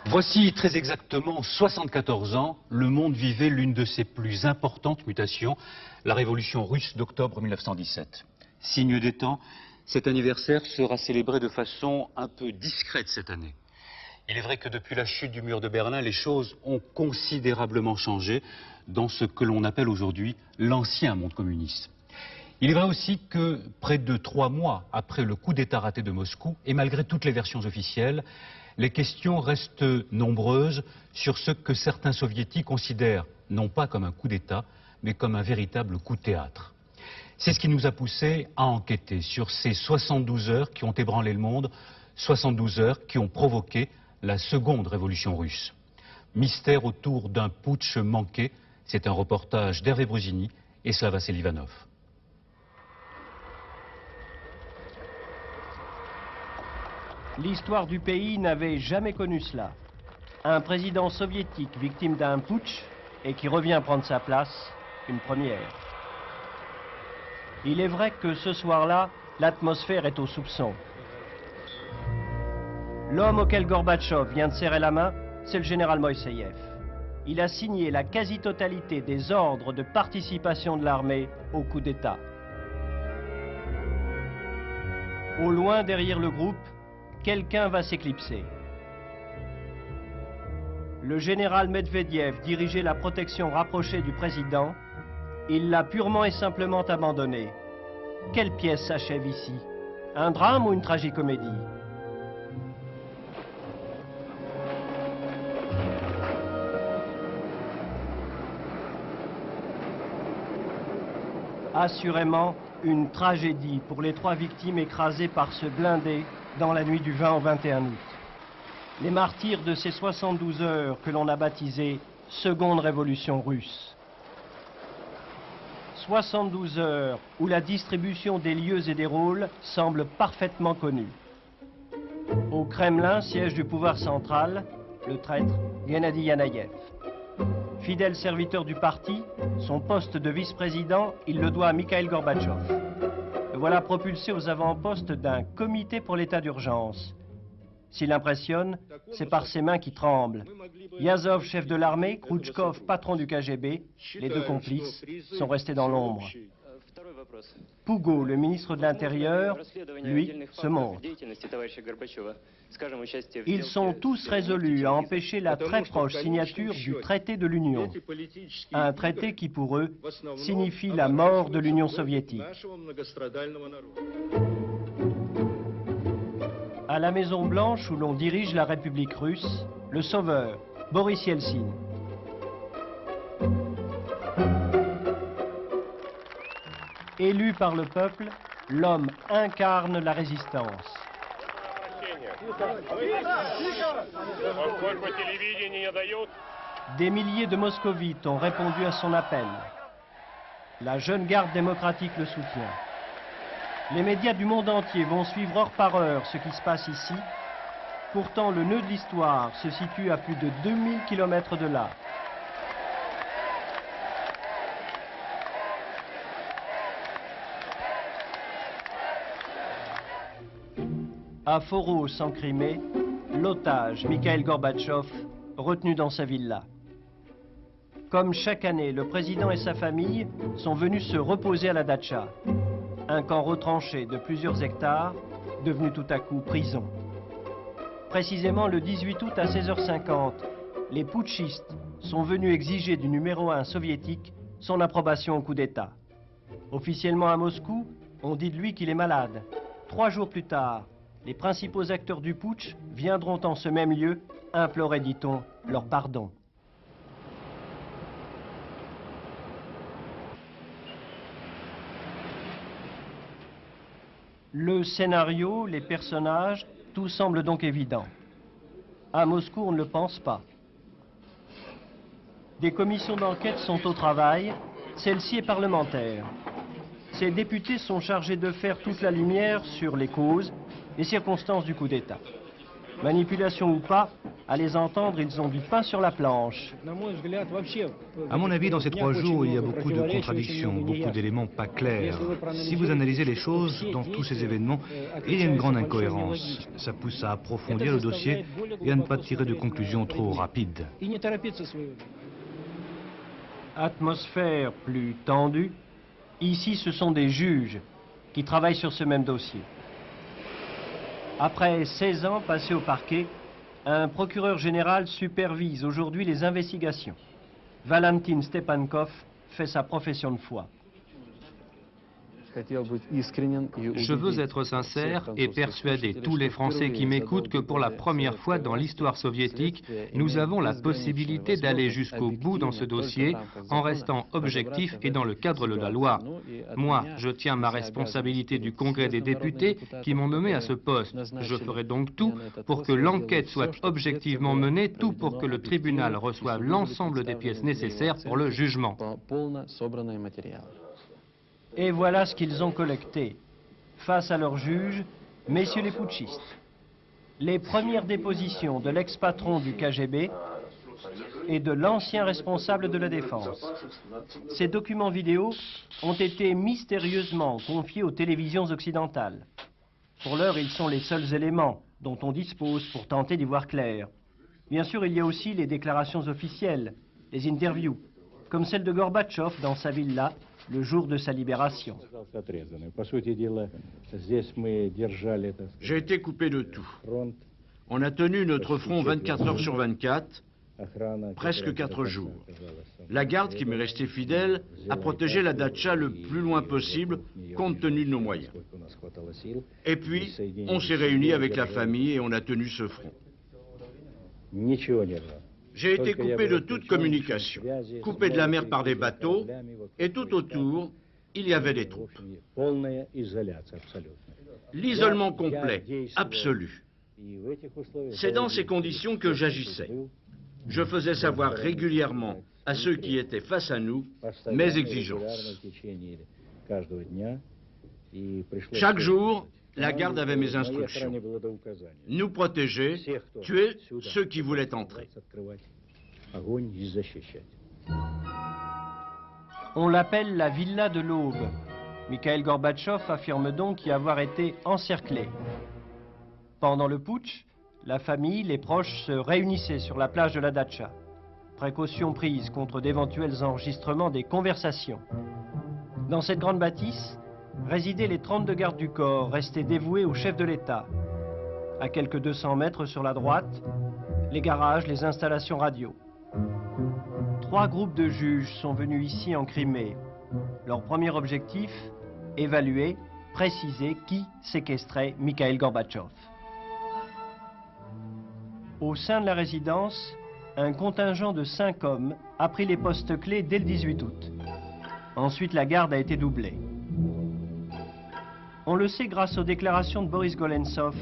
Voici très exactement 74 ans, le monde vivait l'une de ses plus importantes mutations, la révolution russe d'octobre 1917. Signe des temps, cet anniversaire sera célébré de façon un peu discrète cette année. Il est vrai que depuis la chute du mur de Berlin, les choses ont considérablement changé dans ce que l'on appelle aujourd'hui l'ancien monde communiste. Il est vrai aussi que près de 3 mois après le coup d'État raté de Moscou, et malgré toutes les versions officielles, les questions restent nombreuses sur ce que certains soviétiques considèrent non pas comme un coup d'État, mais comme un véritable coup de théâtre. C'est ce qui nous a poussé à enquêter sur ces 72 heures qui ont ébranlé le monde, 72 heures qui ont provoqué la seconde révolution russe. Mystère autour d'un putsch manqué, c'est un reportage d'Hervé Brusini et Slava Selivanov. L'histoire du pays n'avait jamais connu cela. Un président soviétique victime d'un putsch et qui revient prendre sa place, une première. Il est vrai que ce soir-là, l'atmosphère est au soupçon. L'homme auquel Gorbatchev vient de serrer la main, c'est le général Moïseïev. Il a signé la quasi-totalité des ordres de participation de l'armée au coup d'État. Au loin derrière le groupe, quelqu'un va s'éclipser. Le général Medvedev dirigeait la protection rapprochée du président. Il l'a purement et simplement abandonné. Quelle pièce s'achève ici? Un drame ou une tragicomédie? Assurément, une tragédie pour les 3 victimes écrasées par ce blindé dans la nuit du 20 au 21 août. Les martyrs de ces 72 heures que l'on a baptisées Seconde Révolution russe. 72 heures où la distribution des lieux et des rôles semble parfaitement connue. Au Kremlin, siège du pouvoir central, le traître Gennady Yanayev. Fidèle serviteur du parti, son poste de vice-président, il le doit à Mikhail Gorbatchev. Le voilà propulsé aux avant-postes d'un comité pour l'état d'urgence. S'il impressionne, c'est par ses mains qui tremblent. Yazov, chef de l'armée, Khrouchtchev, patron du KGB, les 2 complices, sont restés dans l'ombre. Pougo, le ministre de l'Intérieur, lui, se montre. Ils sont tous résolus à empêcher la très proche signature du traité de l'Union. Un traité qui, pour eux, signifie la mort de l'Union soviétique. À la Maison-Blanche, où l'on dirige la République russe, le sauveur, Boris Yeltsin. Élu par le peuple, l'homme incarne la résistance. Des milliers de moscovites ont répondu à son appel. La jeune garde démocratique le soutient. Les médias du monde entier vont suivre heure par heure ce qui se passe ici. Pourtant, le nœud de l'histoire se situe à plus de 2000 km de là. À Foros, en Crimée, l'otage Mikhail Gorbatchev, retenu dans sa villa. Comme chaque année, le président et sa famille sont venus se reposer à la datcha. Un camp retranché de plusieurs hectares, devenu tout à coup prison. Précisément le 18 août à 16h50, les putschistes sont venus exiger du numéro 1 soviétique son approbation au coup d'État. Officiellement à Moscou, on dit de lui qu'il est malade. 3 jours plus tard, les principaux acteurs du putsch viendront en ce même lieu implorer, dit-on, leur pardon. Le scénario, les personnages, tout semble donc évident. À Moscou, on ne le pense pas. Des commissions d'enquête sont au travail, celle-ci est parlementaire. Ces députés sont chargés de faire toute la lumière sur les causes, les circonstances du coup d'État. Manipulation ou pas, À les entendre, ils ont du pain sur la planche. À mon avis, dans ces 3 jours, il y a beaucoup de contradictions, beaucoup d'éléments pas clairs. Si vous analysez les choses, dans tous ces événements, il y a une grande incohérence. Ça pousse à approfondir le dossier et à ne pas tirer de conclusions trop rapides. Atmosphère plus tendue. Ici, ce sont des juges qui travaillent sur ce même dossier. Après 16 ans passés au parquet, un procureur général supervise aujourd'hui les investigations. Valentin Stepankov fait sa profession de foi. Je veux être sincère et persuader tous les Français qui m'écoutent que pour la première fois dans l'histoire soviétique, nous avons la possibilité d'aller jusqu'au bout dans ce dossier en restant objectifs et dans le cadre de la loi. Moi, je tiens ma responsabilité du Congrès des députés qui m'ont nommé à ce poste. Je ferai donc tout pour que l'enquête soit objectivement menée, tout pour que le tribunal reçoive l'ensemble des pièces nécessaires pour le jugement. Et voilà ce qu'ils ont collecté. Face à leurs juges, messieurs les putschistes. Les premières dépositions de l'ex-patron du KGB et de l'ancien responsable de la défense. Ces documents vidéo ont été mystérieusement confiés aux télévisions occidentales. Pour l'heure, ils sont les seuls éléments dont on dispose pour tenter d'y voir clair. Bien sûr, il y a aussi les déclarations officielles, les interviews, comme celle de Gorbatchev dans sa villa, le jour de sa libération. J'ai été coupé de tout. On a tenu notre front 24 heures sur 24, presque 4 jours. La garde qui m'est restée fidèle a protégé la datcha le plus loin possible, compte tenu de nos moyens. Et puis, on s'est réunis avec la famille et on a tenu ce front. J'ai été coupé de toute communication, coupé de la mer par des bateaux, et tout autour, il y avait des troupes. L'isolement complet, absolu. C'est dans ces conditions que j'agissais. Je faisais savoir régulièrement à ceux qui étaient face à nous mes exigences. Chaque jour, la garde avait mes instructions. Nous protéger, tuer ceux qui voulaient entrer. On l'appelle la villa de l'Aube. Mikhail Gorbatchev affirme donc y avoir été encerclé. Pendant le putsch, la famille, les proches se réunissaient sur la plage de la Datcha. Précaution prise contre d'éventuels enregistrements des conversations. Dans cette grande bâtisse, résidaient les 32 gardes du corps, restés dévoués au chef de l'État. À quelques 200 mètres sur la droite, les garages, les installations radio. 3 groupes de juges sont venus ici en Crimée. Leur premier objectif, évaluer, préciser qui séquestrait Mikhail Gorbatchev. Au sein de la résidence, un contingent de 5 hommes a pris les postes clés dès le 18 août. Ensuite, la garde a été doublée. On le sait grâce aux déclarations de Boris Golensov,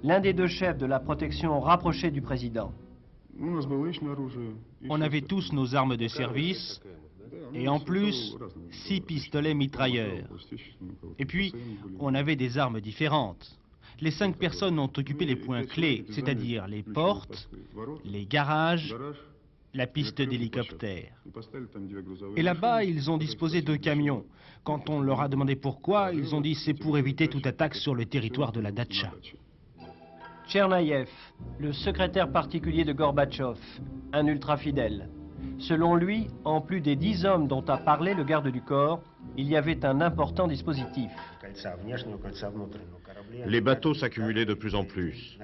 l'un des 2 chefs de la protection rapprochée du président. On avait tous nos armes de service et en plus 6 pistolets mitrailleurs. Et puis, on avait des armes différentes. Les 5 personnes ont occupé les points clés, c'est-à-dire les portes, les garages, la piste d'hélicoptère. Et là-bas, ils ont disposé 2 camions. Quand on leur a demandé pourquoi, ils ont dit c'est pour éviter toute attaque sur le territoire de la Datcha. Tchernaïev, le secrétaire particulier de Gorbatchev, un ultra-fidèle. Selon lui, en plus des 10 hommes dont a parlé le garde du corps, il y avait un important dispositif. Les bateaux s'accumulaient de plus en plus.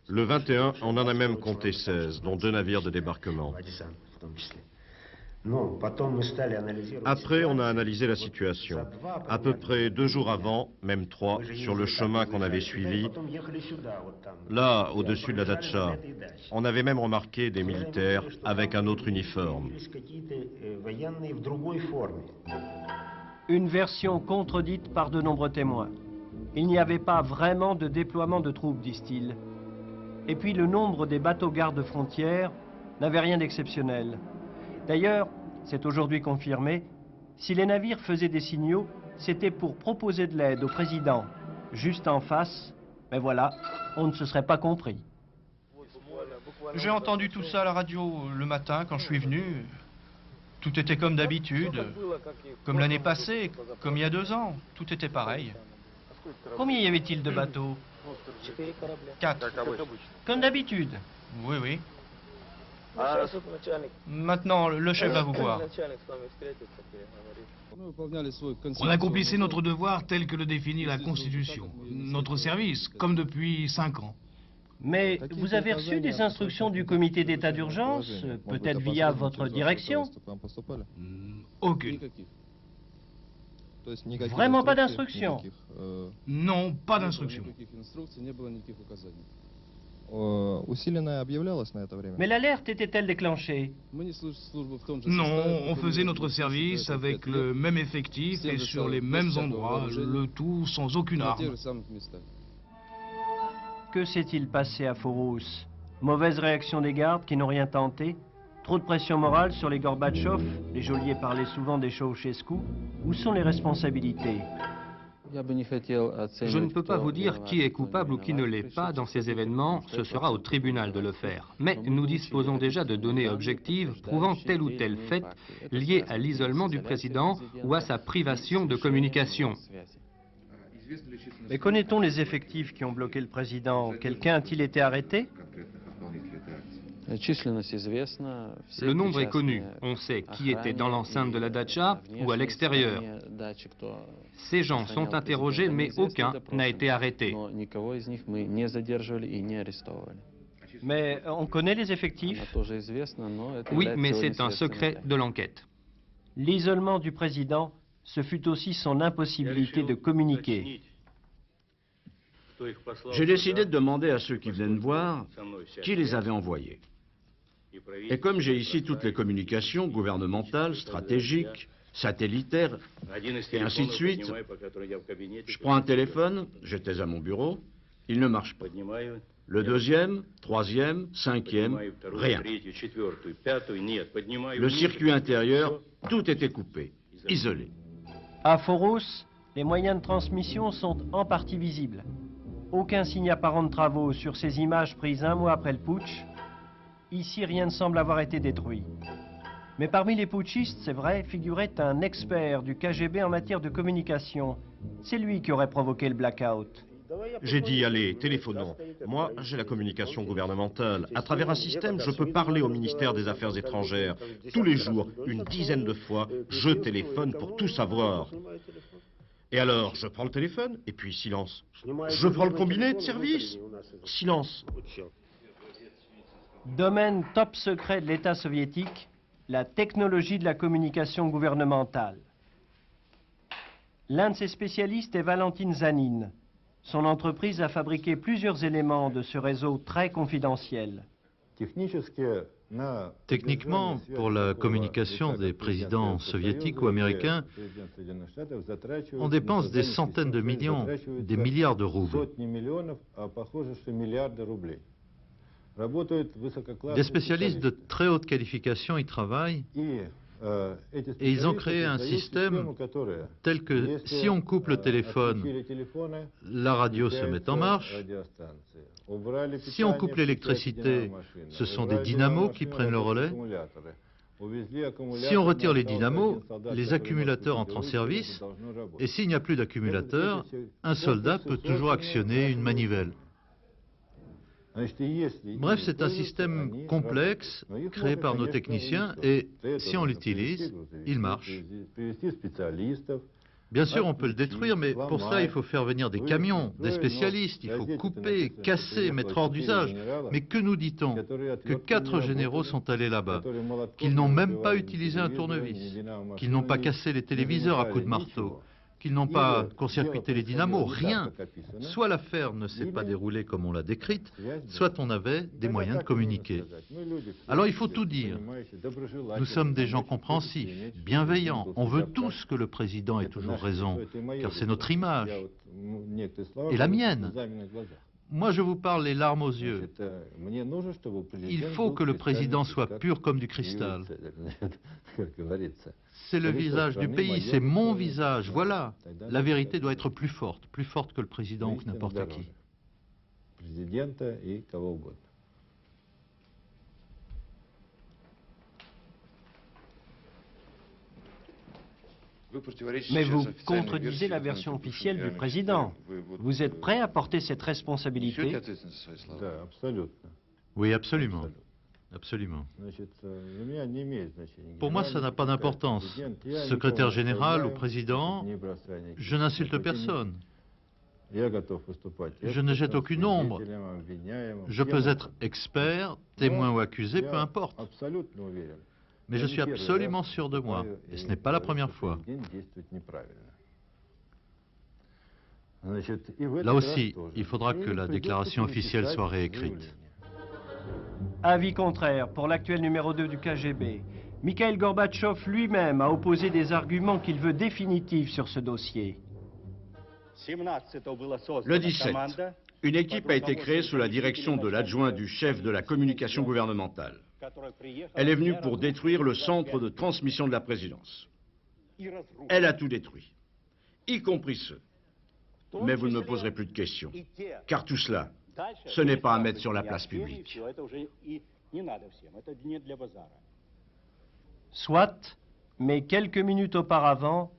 Le 21, on en a même compté 16, dont 2 navires de débarquement. Après, on a analysé la situation. À peu près 2 jours avant, même 3, sur le chemin qu'on avait suivi, là, au-dessus de la Datcha, on avait même remarqué des militaires avec un autre uniforme. Une version contredite par de nombreux témoins. Il n'y avait pas vraiment de déploiement de troupes, disent-ils. Et puis le nombre des bateaux gardes-frontières n'avait rien d'exceptionnel. D'ailleurs, c'est aujourd'hui confirmé, si les navires faisaient des signaux, c'était pour proposer de l'aide au président, juste en face. Mais voilà, on ne se serait pas compris. J'ai entendu tout ça à la radio le matin quand je suis venu. Tout était comme d'habitude, comme l'année passée, comme il y a 2 ans. Tout était pareil. Combien y avait-il de bateaux? 4. Comme d'habitude. Oui, oui. Maintenant, le chef va vous voir. On accomplissait notre devoir tel que le définit la Constitution. Notre service, comme depuis 5 ans. Mais vous avez reçu des instructions du comité d'état d'urgence, peut-être via votre direction? Aucune. Vraiment pas d'instructions? Non, pas d'instruction. Mais l'alerte était-elle déclenchée? Non, on faisait notre service avec le même effectif et sur les mêmes endroits, le tout sans aucune arme. Que s'est-il passé à Foros? Mauvaise réaction des gardes qui n'ont rien tenté? Trop de pression morale sur les Gorbatchev? Les geôliers parlaient souvent des Ceausescu. Où sont les responsabilités? Je ne peux pas vous dire qui est coupable ou qui ne l'est pas dans ces événements, ce sera au tribunal de le faire. Mais nous disposons déjà de données objectives prouvant tel ou tel fait lié à l'isolement du président ou à sa privation de communication. Mais connaît-on les effectifs qui ont bloqué le président? Quelqu'un a-t-il été arrêté? Le nombre est connu. On sait qui était dans l'enceinte de la datcha ou à l'extérieur. Ces gens sont interrogés, mais aucun n'a été arrêté. Mais on connaît les effectifs? Oui, mais c'est un secret de l'enquête. L'isolement du président, ce fut aussi son impossibilité de communiquer. J'ai décidé de demander à ceux qui venaient me voir qui les avait envoyés. Et comme j'ai ici toutes les communications gouvernementales, stratégiques, satellitaires, et ainsi de suite, je prends un téléphone, j'étais à mon bureau, il ne marche pas. Le deuxième, troisième, cinquième, rien. Le circuit intérieur, tout était coupé, isolé. À Foros, les moyens de transmission sont en partie visibles. Aucun signe apparent de travaux sur ces images prises 1 mois après le putsch. Ici, rien ne semble avoir été détruit. Mais parmi les putschistes, c'est vrai, figurait un expert du KGB en matière de communication. C'est lui qui aurait provoqué le blackout. J'ai dit, allez, téléphonons. Moi, j'ai la communication gouvernementale. À travers un système, je peux parler au ministère des Affaires étrangères. Tous les jours, une dizaine de fois, je téléphone pour tout savoir. Et alors, je prends le téléphone, et puis silence. Je prends le combiné de service. Silence. Domaine top secret de l'État soviétique, la technologie de la communication gouvernementale. L'un de ses spécialistes est Valentin Zanin. Son entreprise a fabriqué plusieurs éléments de ce réseau très confidentiel. Techniquement, pour la communication des présidents soviétiques ou américains, on dépense des centaines de millions, des milliards de roubles. Des spécialistes de très haute qualification y travaillent et ils ont créé un système tel que si on coupe le téléphone, la radio se met en marche. Si on coupe l'électricité, ce sont des dynamos qui prennent le relais. Si on retire les dynamos, les accumulateurs entrent en service. Et s'il n'y a plus d'accumulateurs, un soldat peut toujours actionner une manivelle. Bref, c'est un système complexe créé par nos techniciens et si on l'utilise, il marche. Bien sûr, on peut le détruire, mais pour ça, il faut faire venir des camions, des spécialistes, il faut couper, casser, mettre hors d'usage. Mais que nous dit-on? Que 4 généraux sont allés là-bas, qu'ils n'ont même pas utilisé un tournevis, qu'ils n'ont pas cassé les téléviseurs à coups de marteau, qu'ils n'ont pas court-circuité les dynamos, rien. Soit l'affaire ne s'est pas déroulée comme on l'a décrite, soit on avait des moyens de communiquer. Alors il faut tout dire. Nous sommes des gens compréhensifs, bienveillants. On veut tous que le président ait toujours raison, car c'est notre image. Et la mienne. Moi, je vous parle les larmes aux yeux. Il faut que le président soit pur comme du cristal. C'est le visage du pays, c'est mon visage, voilà. La vérité doit être plus forte que le président ou que n'importe qui. Mais vous contredisez la version officielle du président. Vous êtes prêt à porter cette responsabilité? Oui, absolument. Absolument. Pour moi, ça n'a pas d'importance. Secrétaire général ou président, je n'insulte personne. Je ne jette aucune ombre. Je peux être expert, témoin ou accusé, peu importe. Mais je suis absolument sûr de moi, et ce n'est pas la première fois. Là aussi, il faudra que la déclaration officielle soit réécrite. Avis contraire pour l'actuel numéro 2 du KGB. Mikhail Gorbatchev lui-même a opposé des arguments qu'il veut définitifs sur ce dossier. Le 17, une équipe a été créée sous la direction de l'adjoint du chef de la communication gouvernementale. Elle est venue pour détruire le centre de transmission de la présidence. Elle a tout détruit, y compris ceux. Mais vous ne me poserez plus de questions, car tout cela, ce n'est pas à mettre sur la place publique. Soit, mais quelques minutes auparavant,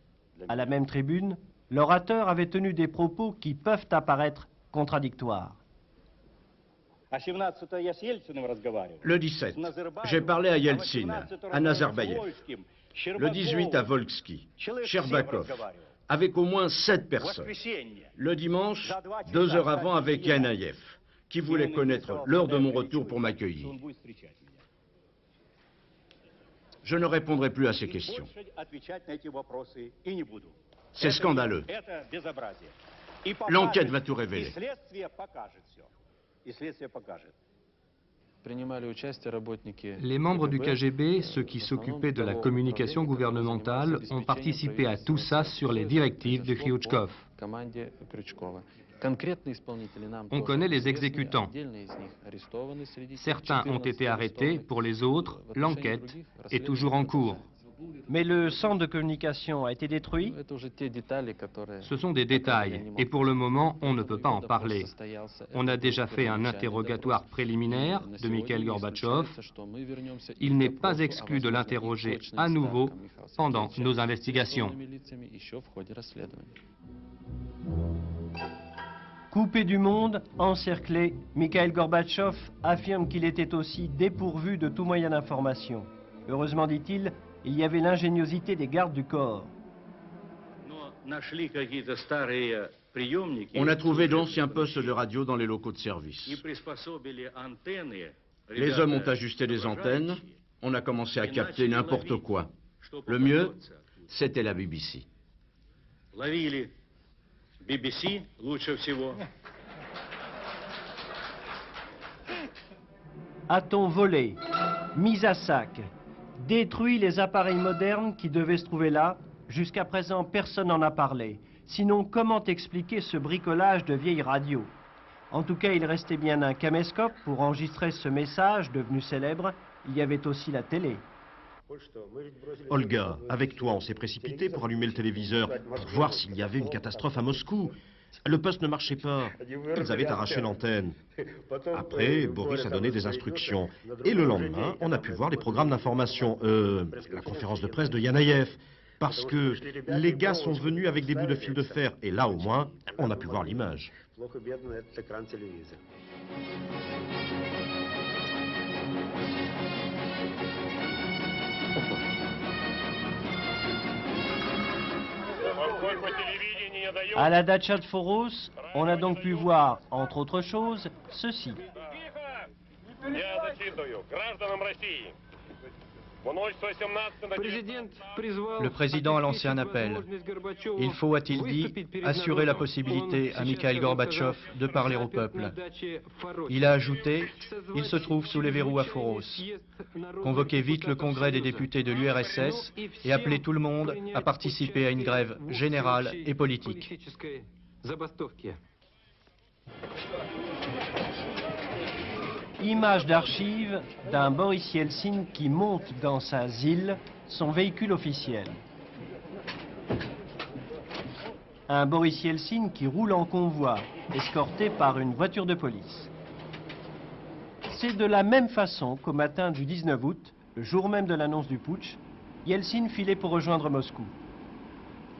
à la même tribune, l'orateur avait tenu des propos qui peuvent apparaître contradictoires. Le 17, j'ai parlé à Yeltsin, à Nazarbayev. Le 18 à Volsky, Sherbakov, avec au moins 7 personnes. Le dimanche, 2 heures avant, avec Yanayev, qui voulait connaître l'heure de mon retour pour m'accueillir. Je ne répondrai plus à ces questions. C'est scandaleux. L'enquête va tout révéler. Les membres du KGB, ceux qui s'occupaient de la communication gouvernementale, ont participé à tout ça sur les directives de Khrouchtchev. On connaît les exécutants. Certains ont été arrêtés, pour les autres, l'enquête est toujours en cours. Mais le centre de communication a été détruit? Ce sont des détails, et pour le moment, on ne peut pas en parler. On a déjà fait un interrogatoire préliminaire de Mikhail Gorbatchev. Il n'est pas exclu de l'interroger à nouveau pendant nos investigations. Coupé du monde, encerclé, Mikhail Gorbatchev affirme qu'il était aussi dépourvu de tout moyen d'information. Heureusement, dit-il, il y avait l'ingéniosité des gardes du corps. On a trouvé d'anciens postes de radio dans les locaux de service. Les hommes ont ajusté les antennes, on a commencé à capter n'importe quoi. Le mieux, c'était la BBC. A-t-on volé, mis à sac, détruit les appareils modernes qui devaient se trouver là? Jusqu'à présent, personne n'en a parlé. Sinon, comment expliquer ce bricolage de vieilles radios? En tout cas, il restait bien un caméscope pour enregistrer ce message devenu célèbre. Il y avait aussi la télé. Olga, avec toi, on s'est précipité pour allumer le téléviseur, pour voir s'il y avait une catastrophe à Moscou. Le poste ne marchait pas. Ils avaient arraché l'antenne. Après, Boris a donné des instructions. Et le lendemain, on a pu voir les programmes d'information, la conférence de presse de Yanayev. Parce que les gars sont venus avec des bouts de fil de fer. Et là, au moins, on a pu voir l'image. À la datcha de Foros, on a donc pu voir, entre autres choses, ceci. Le président a lancé un appel. Il faut, a-t-il dit, assurer la possibilité à Mikhail Gorbatchev de parler au peuple. Il a ajouté, il se trouve sous les verrous à Foros. Convoquez vite le congrès des députés de l'URSS et appelez tout le monde à participer à une grève générale et politique. Image d'archive d'un Boris Yeltsin qui monte dans sa ZIL, son véhicule officiel. Un Boris Yeltsin qui roule en convoi, escorté par une voiture de police. C'est de la même façon qu'au matin du 19 août, le jour même de l'annonce du putsch, Yeltsin filait pour rejoindre Moscou.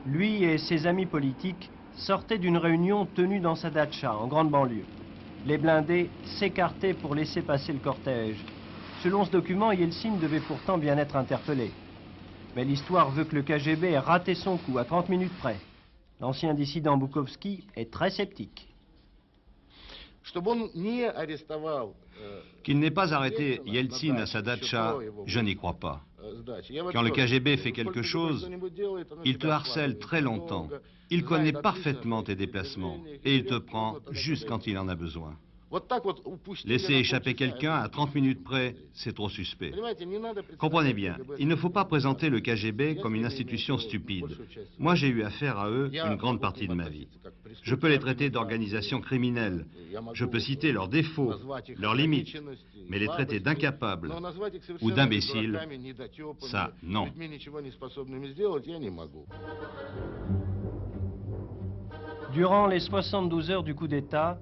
Lui et ses amis politiques sortaient d'une réunion tenue dans sa datcha, en grande banlieue. Les blindés s'écartaient pour laisser passer le cortège. Selon ce document, Yeltsin devait pourtant bien être interpellé. Mais l'histoire veut que le KGB ait raté son coup à 30 minutes près. L'ancien dissident Boukhovski est très sceptique. Qu'il n'ait pas arrêté Yeltsin à sa datcha, je n'y crois pas. Quand le KGB fait quelque chose, il te harcèle très longtemps. Il connaît parfaitement tes déplacements et il te prend juste quand il en a besoin. Laisser échapper quelqu'un à 30 minutes près, c'est trop suspect. Comprenez bien, il ne faut pas présenter le KGB comme une institution stupide. Moi, j'ai eu affaire à eux une grande partie de ma vie. Je peux les traiter d'organisations criminelles. Je peux citer leurs défauts, leurs limites, mais les traiter d'incapables ou d'imbéciles, ça, non. Durant les 72 heures du coup d'État,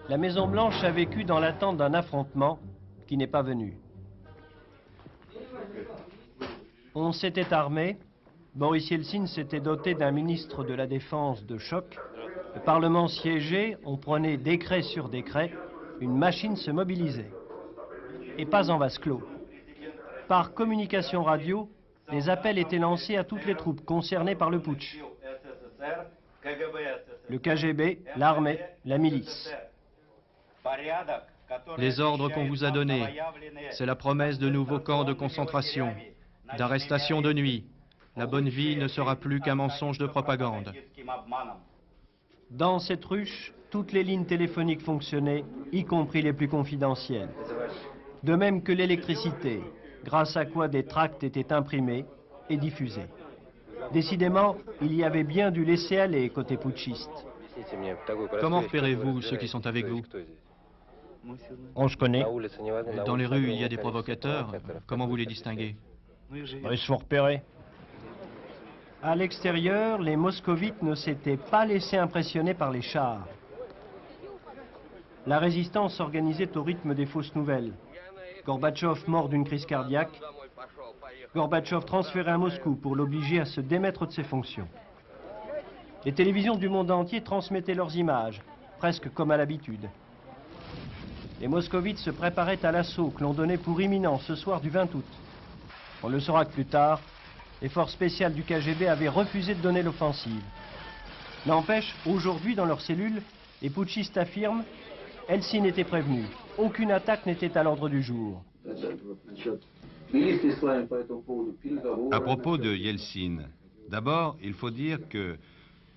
la Maison-Blanche a vécu dans l'attente d'un affrontement qui n'est pas venu. On s'était armé, Boris Yeltsin s'était doté d'un ministre de la Défense de choc, le Parlement siégeait, on prenait décret sur décret, une machine se mobilisait. Et pas en vase clos. Par communication radio, les appels étaient lancés à toutes les troupes concernées par le putsch. Le KGB, l'armée, la milice. Les ordres qu'on vous a donnés, c'est la promesse de nouveaux camps de concentration, d'arrestation de nuit. La bonne vie ne sera plus qu'un mensonge de propagande. Dans cette ruche, toutes les lignes téléphoniques fonctionnaient, y compris les plus confidentielles. De même que l'électricité, grâce à quoi des tracts étaient imprimés et diffusés. Décidément, il y avait bien du laisser-aller côté putschiste. Comment repérez-vous ceux qui sont avec vous? On se connaît. Dans les rues, il y a des provocateurs. Comment vous les distinguez? Ils se font repérer. À l'extérieur, les moscovites ne s'étaient pas laissés impressionner par les chars. La résistance s'organisait au rythme des fausses nouvelles. Gorbatchev mort d'une crise cardiaque. Gorbatchev transféré à Moscou pour l'obliger à se démettre de ses fonctions. Les télévisions du monde entier transmettaient leurs images, presque comme à l'habitude. Les moscovites se préparaient à l'assaut que l'on donnait pour imminent ce soir du 20 août. On le saura que plus tard, les forces spéciales du KGB avaient refusé de donner l'offensive. N'empêche, aujourd'hui, dans leurs cellules, les putschistes affirment « Yeltsin était prévenu. Aucune attaque n'était à l'ordre du jour. » À propos de Yeltsin, d'abord, il faut dire que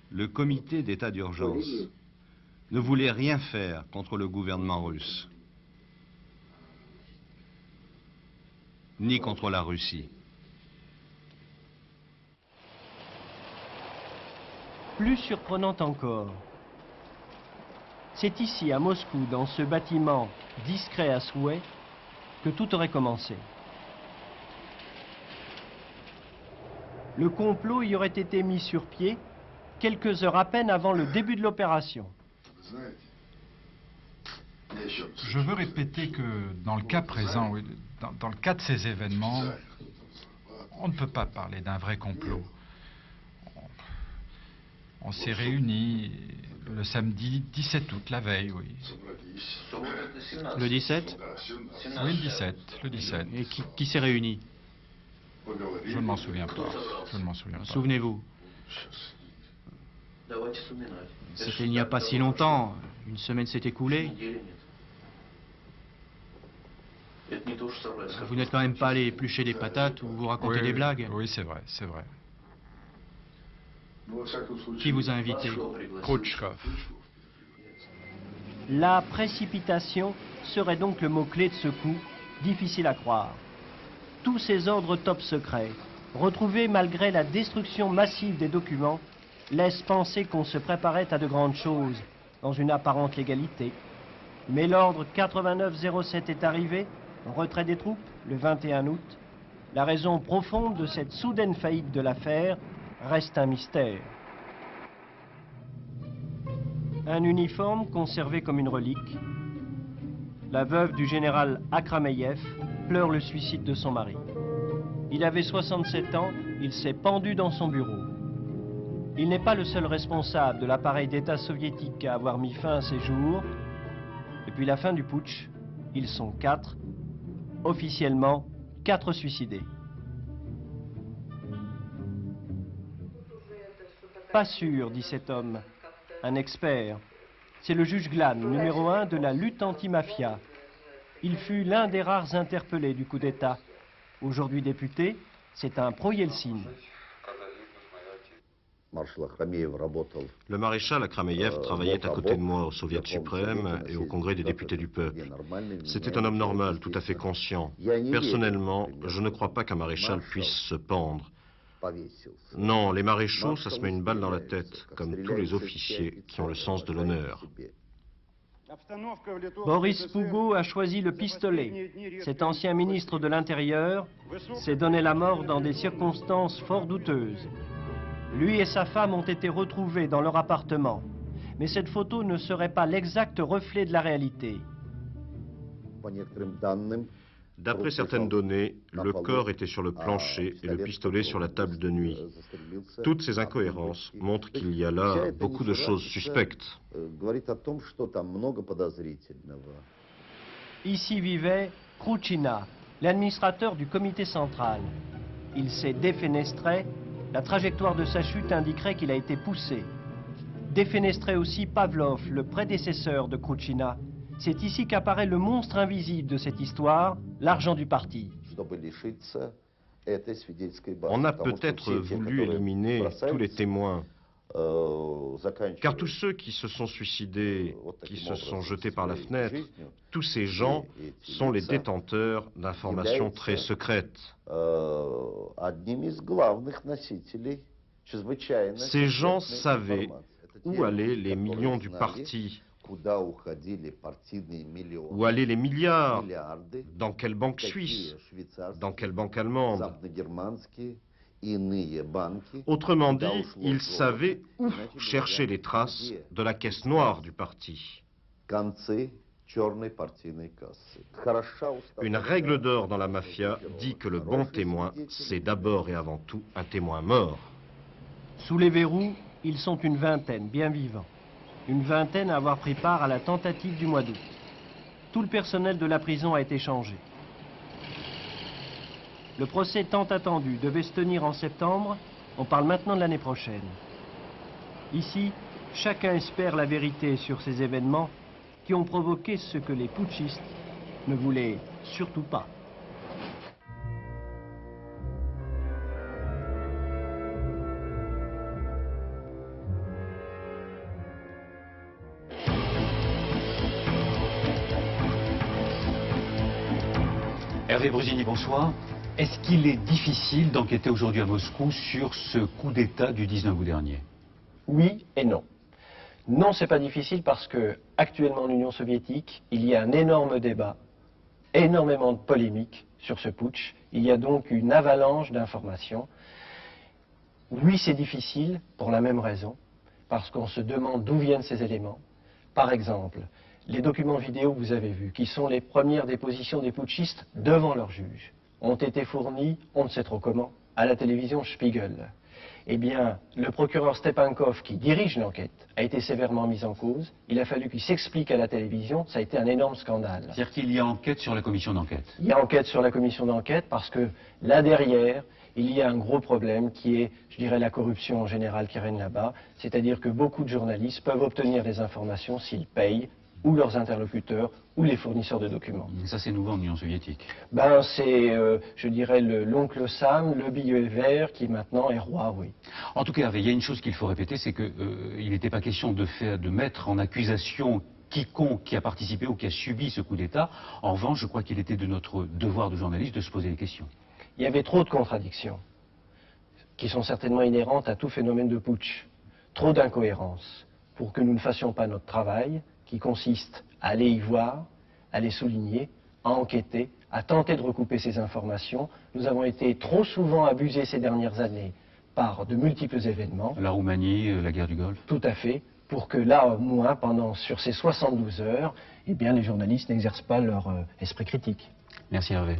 le comité d'état d'urgence ne voulait rien faire contre le gouvernement russe, ni contre la Russie. Plus surprenant encore, c'est ici, à Moscou, dans ce bâtiment discret à souhait, que tout aurait commencé. Le complot y aurait été mis sur pied quelques heures à peine avant le début de l'opération. Je veux répéter que dans le cas présent, oui, dans le cas de ces événements, on ne peut pas parler d'un vrai complot. On s'est réunis le samedi 17 août, la veille, oui. Le 17? Oui, le 17. Et qui s'est réuni? Je ne m'en souviens pas. Je ne m'en souviens pas. Souvenez-vous. C'était il n'y a pas si longtemps. Une semaine s'est écoulée. Vous n'êtes quand même pas allé éplucher des patates ou vous raconter des blagues? Oui, c'est vrai, c'est vrai. Qui vous a invité? Khrouchtchev. La précipitation serait donc le mot-clé de ce coup, difficile à croire. Tous ces ordres top secrets, retrouvés malgré la destruction massive des documents, laissent penser qu'on se préparait à de grandes choses, dans une apparente légalité. Mais l'ordre 8907 est arrivé, retrait des troupes, le 21 août. La raison profonde de cette soudaine faillite de l'affaire reste un mystère. Un uniforme conservé comme une relique. La veuve du général Akrameyev pleure le suicide de son mari. Il avait 67 ans, il s'est pendu dans son bureau. Il n'est pas le seul responsable de l'appareil d'État soviétique à avoir mis fin à ses jours. Depuis la fin du putsch, ils sont 4. Officiellement, 4 suicidés. Pas sûr, dit cet homme, un expert. C'est le juge Glan, numéro 1 de la lutte anti-mafia. Il fut l'un des rares interpellés du coup d'État. Aujourd'hui député, c'est un pro-Yeltsin. Le maréchal Akrameyev travaillait à côté de moi au Soviet suprême et au Congrès des députés du peuple. C'était un homme normal, tout à fait conscient. Personnellement, je ne crois pas qu'un maréchal puisse se pendre. Non, les maréchaux, ça se met une balle dans la tête, comme tous les officiers qui ont le sens de l'honneur. Boris Pougo a choisi le pistolet. Cet ancien ministre de l'Intérieur s'est donné la mort dans des circonstances fort douteuses. Lui et sa femme ont été retrouvés dans leur appartement. Mais cette photo ne serait pas l'exact reflet de la réalité. D'après certaines données, le corps était sur le plancher et le pistolet sur la table de nuit. Toutes ces incohérences montrent qu'il y a là beaucoup de choses suspectes. Ici vivait Krouchina, l'administrateur du comité central. Il s'est défenestré. La trajectoire de sa chute indiquerait qu'il a été poussé. Défenestré aussi Pavlov, le prédécesseur de Krouchina. C'est ici qu'apparaît le monstre invisible de cette histoire, l'argent du parti. On a peut-être voulu éliminer tous les témoins, car tous ceux qui se sont suicidés, qui se sont jetés par la fenêtre, tous ces gens sont les détenteurs d'informations très secrètes. Ces gens savaient où allaient les millions du parti, où allaient les milliards, dans quelle banque suisse, dans quelle banque allemande. Autrement dit, ils savaient où chercher les traces de la caisse noire du parti. Une règle d'or dans la mafia dit que le bon témoin, c'est d'abord et avant tout un témoin mort. Sous les verrous, ils sont une vingtaine, bien vivants. Une vingtaine à avoir pris part à la tentative du mois d'août. Tout le personnel de la prison a été changé. Le procès tant attendu devait se tenir en septembre. On parle maintenant de l'année prochaine. Ici, chacun espère la vérité sur ces événements qui ont provoqué ce que les putschistes ne voulaient surtout pas. Hervé Brusini, bonsoir. Est-ce qu'il est difficile d'enquêter aujourd'hui à Moscou sur ce coup d'État du 19 août dernier? Oui et non. Non, c'est pas difficile parce que actuellement en Union soviétique, il y a un énorme débat, énormément de polémiques sur ce putsch. Il y a donc une avalanche d'informations. Oui, c'est difficile pour la même raison, parce qu'on se demande d'où viennent ces éléments. Par exemple, les documents vidéo que vous avez vus, qui sont les premières dépositions des putschistes devant leur juge, ont été fournis, on ne sait trop comment, à la télévision Spiegel. Eh bien, le procureur Stepankov, qui dirige l'enquête, a été sévèrement mis en cause. Il a fallu qu'il s'explique à la télévision. Ça a été un énorme scandale. C'est-à-dire qu'il y a enquête sur la commission d'enquête? Il y a enquête sur la commission d'enquête parce que là derrière, il y a un gros problème qui est, je dirais, la corruption en général qui règne là-bas. C'est-à-dire que beaucoup de journalistes peuvent obtenir des informations s'ils payent, ou leurs interlocuteurs, ou les fournisseurs de documents. Ça, c'est nouveau en Union soviétique. Ben, c'est, je dirais, l'oncle Sam, le billet vert, qui maintenant est roi, oui. En tout cas, Hervé, il y a une chose qu'il faut répéter, c'est qu'il n'était pas question de mettre en accusation quiconque qui a participé ou qui a subi ce coup d'État. En revanche, je crois qu'il était de notre devoir de journaliste de se poser des questions. Il y avait trop de contradictions, qui sont certainement inhérentes à tout phénomène de putsch. Trop d'incohérences, pour que nous ne fassions pas notre travail, qui consiste à aller y voir, à les souligner, à enquêter, à tenter de recouper ces informations. Nous avons été trop souvent abusés ces dernières années par de multiples événements. La Roumanie, la guerre du Golfe. Tout à fait, pour que là, au moins, sur ces 72 heures, eh bien, les journalistes n'exercent pas leur esprit critique. Merci Hervé.